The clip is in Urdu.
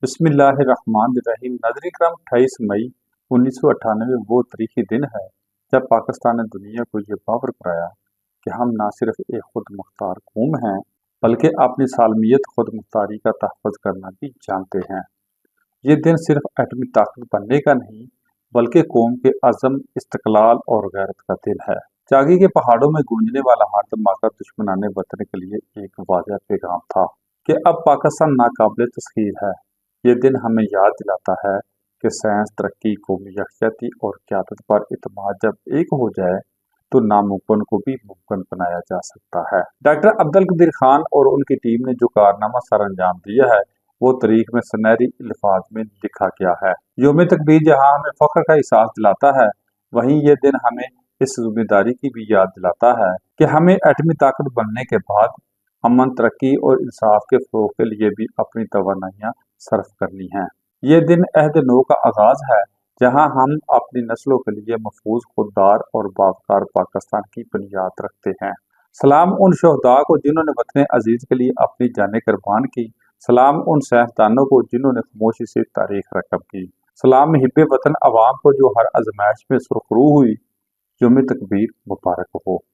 بسم اللہ الرحمن الرحیم۔ ناظرین کرام، 28 مئی 1998 وہ تاریخی دن ہے جب پاکستان نے دنیا کو یہ باور کرایا کہ ہم نہ صرف ایک خود مختار قوم ہیں بلکہ اپنی سالمیت خود مختاری کا تحفظ کرنا بھی جانتے ہیں۔ یہ دن صرف ایٹمی طاقت بننے کا نہیں بلکہ قوم کے عزم، استقلال اور غیرت کا دن ہے۔ چاگی کے پہاڑوں میں گونجنے والا ہر دھماکہ دشمنان وطن کے لیے ایک واضح پیغام تھا کہ اب پاکستان ناقابل تسخیر ہے۔ یہ دن ہمیں یاد دلاتا ہے کہ سائنس، ترقی، قومی یکجہتی اور قیادت پر اعتماد جب ایک ہو جائے تو ناممکن کو بھی ممکن بنایا جا سکتا ہے۔ ڈاکٹر عبدالقدیر خان اور ان کی ٹیم نے جو کارنامہ سر انجام دیا ہے وہ تاریخ میں سنہری الفاظ میں لکھا گیا ہے۔ یوم تکبیر جہاں ہمیں فخر کا احساس دلاتا ہے، وہیں یہ دن ہمیں اس ذمہ داری کی بھی یاد دلاتا ہے کہ ہمیں ایٹمی طاقت بننے کے بعد امن، ترقی اور انصاف کے فروغ کے لیے بھی اپنی توانائیاں صرف کرنی ہیں۔ یہ دن عہد نو کا آغاز ہے جہاں ہم اپنی نسلوں کے لیے محفوظ، خوددار اور باوقار پاکستان کی بنیاد رکھتے ہیں۔ سلام ان شہداء کو جنہوں نے وطن عزیز کے لیے اپنی جانیں قربان کی۔ سلام ان سائنسدانوں کو جنہوں نے خاموشی سے تاریخ رقم کی۔ سلام محب وطن عوام کو جو ہر آزمائش میں سرخرو ہوئی۔ یوم تکبیر مبارک ہو۔